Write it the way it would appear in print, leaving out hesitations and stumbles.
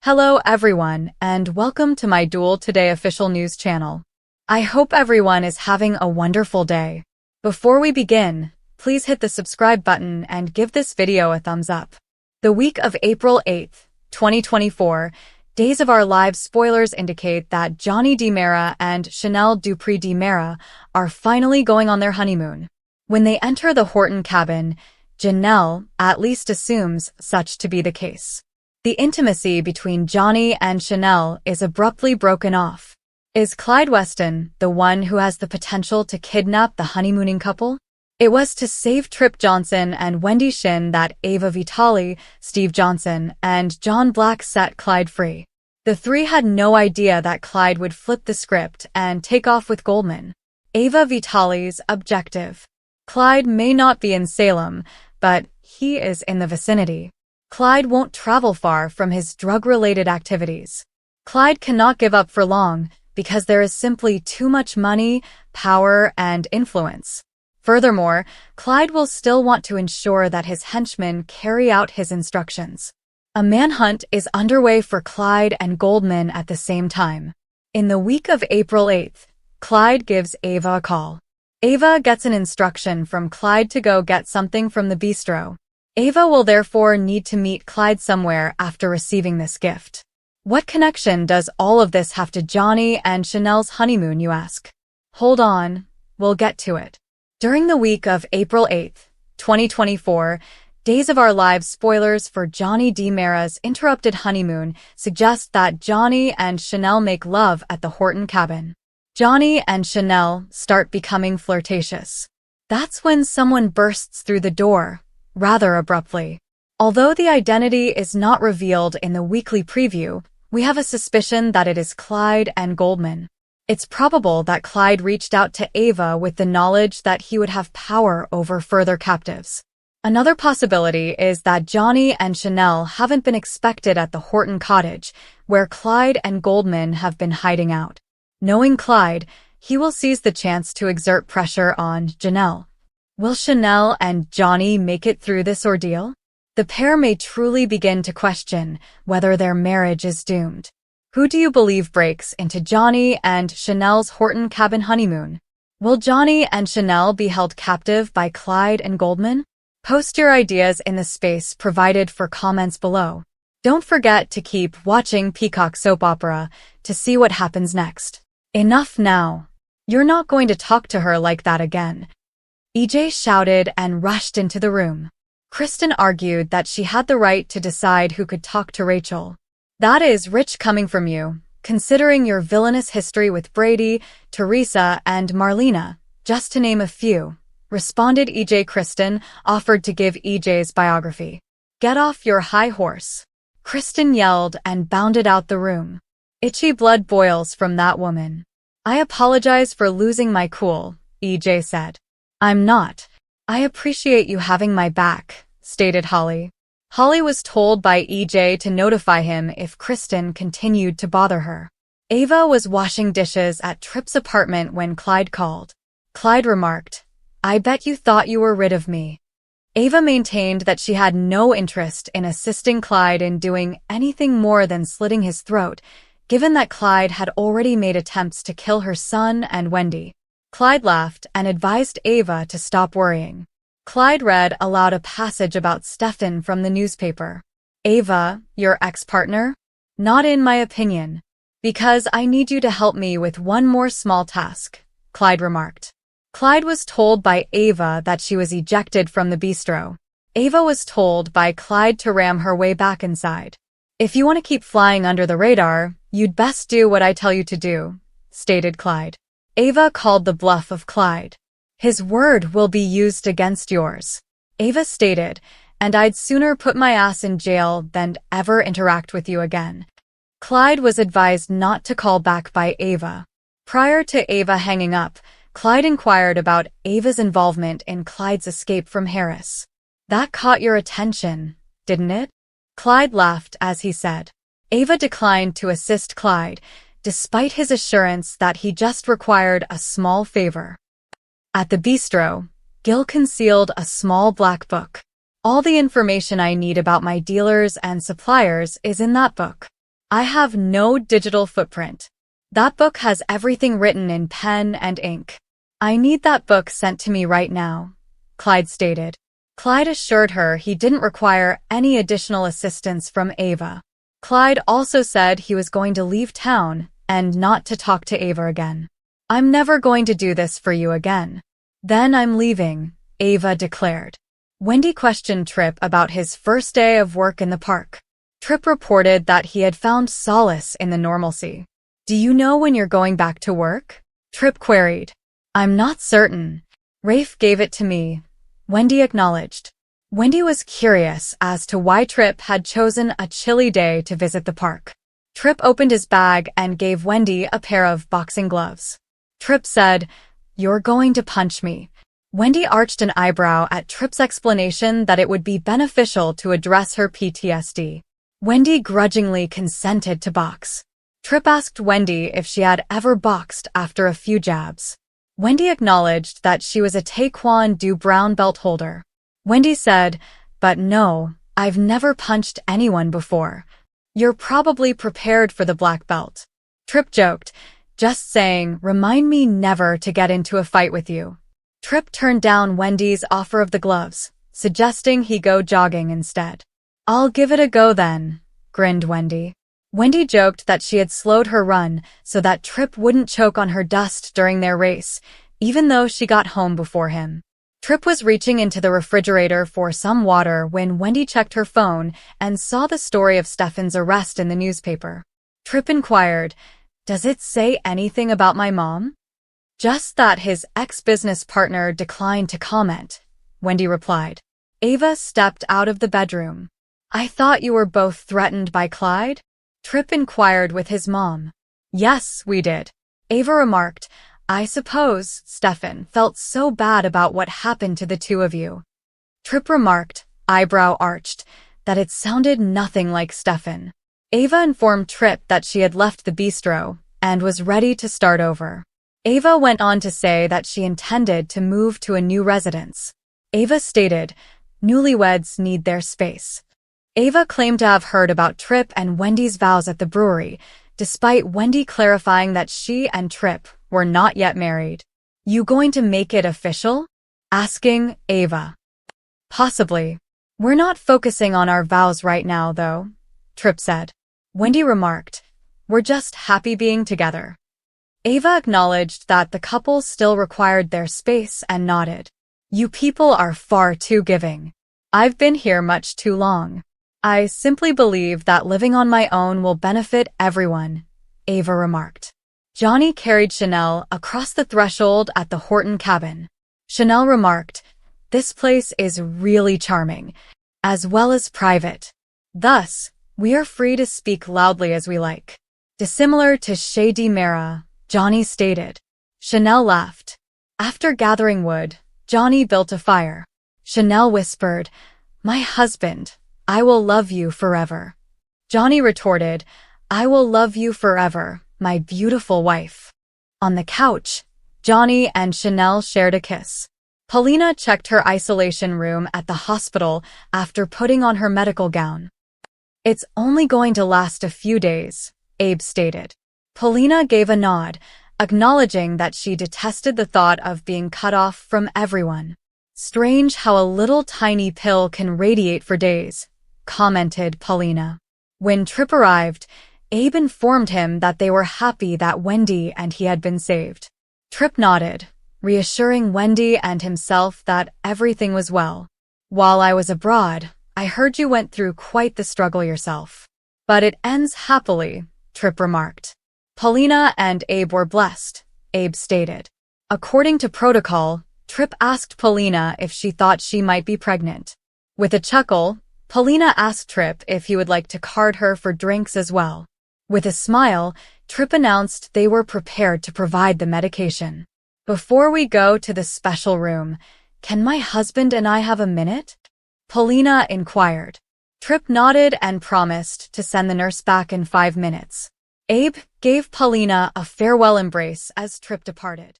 Hello everyone, and welcome to my Duel Today official news channel. I hope everyone is having a wonderful day. Before we begin, please hit the subscribe button and give this video a thumbs up. The week of April 8th, 2024, Days of Our Lives spoilers indicate that Johnny DiMera and Chanel Dupree DiMera are finally going on their honeymoon. When they enter the Horton cabin, Janelle at least assumes such to be the case. The intimacy between Johnny and Chanel is abruptly broken off. Is Clyde Weston the one who has the potential to kidnap the honeymooning couple? It was to save Trip Johnson and Wendy Shin that Ava Vitale, Steve Johnson, and John Black set Clyde free. The three had no idea that Clyde would flip the script and take off with Goldman. Ava Vitale's objective. Clyde may not be in Salem, but he is in the vicinity. Clyde won't travel far from his drug-related activities. Clyde cannot give up for long because there is simply too much money, power, and influence. Furthermore, Clyde will still want to ensure that his henchmen carry out his instructions. A manhunt is underway for Clyde and Goldman at the same time. In the week of April 8th, Clyde gives Ava a call. Ava gets an instruction from Clyde to go get something from the bistro. Ava will therefore need to meet Clyde somewhere after receiving this gift. What connection does all of this have to Johnny and Chanel's honeymoon, you ask? Hold on, we'll get to it. During the week of April 8th, 2024, Days of Our Lives spoilers for Johnny DiMera's interrupted honeymoon suggest that Johnny and Chanel make love at the Horton cabin. Johnny and Chanel start becoming flirtatious. That's when someone bursts through the door, rather abruptly. Although the identity is not revealed in the weekly preview, we have a suspicion that it is Clyde and Goldman. It's probable that Clyde reached out to Ava with the knowledge that he would have power over further captives. Another possibility is that Johnny and Chanel haven't been expected at the Horton cottage, where Clyde and Goldman have been hiding out. Knowing Clyde, he will seize the chance to exert pressure on Janelle. Will Chanel and Johnny make it through this ordeal? The pair may truly begin to question whether their marriage is doomed. Who do you believe breaks into Johnny and Chanel's Horton cabin honeymoon? Will Johnny and Chanel be held captive by Clyde and Goldman? Post your ideas in the space provided for comments below. Don't forget to keep watching Peacock Soap Opera to see what happens next. Enough now. You're not going to talk to her like that again. EJ shouted and rushed into the room. Kristen argued that she had the right to decide who could talk to Rachel. That is rich coming from you, considering your villainous history with Brady, Teresa, and Marlena, just to name a few, responded EJ. Kristen offered to give EJ's biography. Get off your high horse. Kristen yelled and bounded out the room. Itchy blood boils from that woman. I apologize for losing my cool, EJ said. I'm not. I appreciate you having my back, stated Holly. Holly was told by EJ to notify him if Kristen continued to bother her. Ava was washing dishes at Tripp's apartment when Clyde called. Clyde remarked, I bet you thought you were rid of me. Ava maintained that she had no interest in assisting Clyde in doing anything more than slitting his throat, given that Clyde had already made attempts to kill her son and Wendy. Clyde laughed and advised Ava to stop worrying. Clyde read aloud a passage about Stefan from the newspaper. Ava, your ex-partner? Not in my opinion. Because I need you to help me with one more small task, Clyde remarked. Clyde was told by Ava that she was ejected from the bistro. Ava was told by Clyde to ram her way back inside. If you want to keep flying under the radar, you'd best do what I tell you to do, stated Clyde. Ava called the bluff of Clyde. His word will be used against yours, Ava stated, and I'd sooner put my ass in jail than ever interact with you again. Clyde was advised not to call back by Ava. Prior to Ava hanging up, Clyde inquired about Ava's involvement in Clyde's escape from Harris. That caught your attention, didn't it? Clyde laughed as he said. Ava declined to assist Clyde, despite his assurance that he just required a small favor. At the bistro, Gil concealed a small black book. All the information I need about my dealers and suppliers is in that book. I have no digital footprint. That book has everything written in pen and ink. I need that book sent to me right now, Clyde stated. Clyde assured her he didn't require any additional assistance from Ava. Clyde also said he was going to leave town and not to talk to Ava again. I'm never going to do this for you again. Then I'm leaving, Ava declared. Wendy questioned Tripp about his first day of work in the park. Tripp reported that he had found solace in the normalcy. Do you know when you're going back to work? Tripp queried. I'm not certain. Rafe gave it to me, Wendy acknowledged. Wendy was curious as to why Tripp had chosen a chilly day to visit the park. Tripp opened his bag and gave Wendy a pair of boxing gloves. Tripp said, "You're going to punch me." Wendy arched an eyebrow at Tripp's explanation that it would be beneficial to address her PTSD. Wendy grudgingly consented to box. Tripp asked Wendy if she had ever boxed after a few jabs. Wendy acknowledged that she was a Taekwondo brown belt holder. Wendy said, "But no, I've never punched anyone before. You're probably prepared for the black belt." Tripp joked, "Just saying, remind me never to get into a fight with you." Tripp turned down Wendy's offer of the gloves, suggesting he go jogging instead. "I'll give it a go then," grinned Wendy. Wendy joked that she had slowed her run so that Tripp wouldn't choke on her dust during their race, even though she got home before him. Tripp was reaching into the refrigerator for some water when Wendy checked her phone and saw the story of Stefan's arrest in the newspaper. Tripp inquired, "Does it say anything about my mom?" "Just that his ex-business partner declined to comment," Wendy replied. Ava stepped out of the bedroom. "I thought you were both threatened by Clyde?" Tripp inquired with his mom. "Yes, we did," Ava remarked. "I suppose Stefan felt so bad about what happened to the two of you." Tripp remarked, eyebrow arched, that it sounded nothing like Stefan. Ava informed Tripp that she had left the bistro and was ready to start over. Ava went on to say that she intended to move to a new residence. Ava stated, "Newlyweds need their space." Ava claimed to have heard about Tripp and Wendy's vows at the brewery, despite Wendy clarifying that she and Tripp were not yet married. "You going to make it official?" asking Ava. "Possibly. We're not focusing on our vows right now, though," Tripp said. Wendy remarked, "We're just happy being together." Ava acknowledged that the couple still required their space and nodded. "You people are far too giving. I've been here much too long. I simply believe that living on my own will benefit everyone," Ava remarked. Johnny carried Chanel across the threshold at the Horton cabin. Chanel remarked, "This place is really charming, as well as private. Thus, we are free to speak loudly as we like." Dissimilar to Shady Mara, Johnny stated. Chanel laughed. After gathering wood, Johnny built a fire. Chanel whispered, "My husband, I will love you forever." Johnny retorted, "I will love you forever, my beautiful wife." On the couch, Johnny and Chanel shared a kiss. Paulina checked her isolation room at the hospital after putting on her medical gown. "It's only going to last a few days," Abe stated. Paulina gave a nod, acknowledging that she detested the thought of being cut off from everyone. "Strange how a little tiny pill can radiate for days," commented Paulina. When Tripp arrived, Abe informed him that they were happy that Wendy and he had been saved. Tripp nodded, reassuring Wendy and himself that everything was well. "While I was abroad, I heard you went through quite the struggle yourself. But it ends happily," Tripp remarked. Paulina and Abe were blessed, Abe stated. According to protocol, Tripp asked Paulina if she thought she might be pregnant. With a chuckle, Paulina asked Tripp if he would like to card her for drinks as well. With a smile, Tripp announced they were prepared to provide the medication. "Before we go to the special room, can my husband and I have a minute?" Paulina inquired. Tripp nodded and promised to send the nurse back in 5 minutes. Abe gave Paulina a farewell embrace as Tripp departed.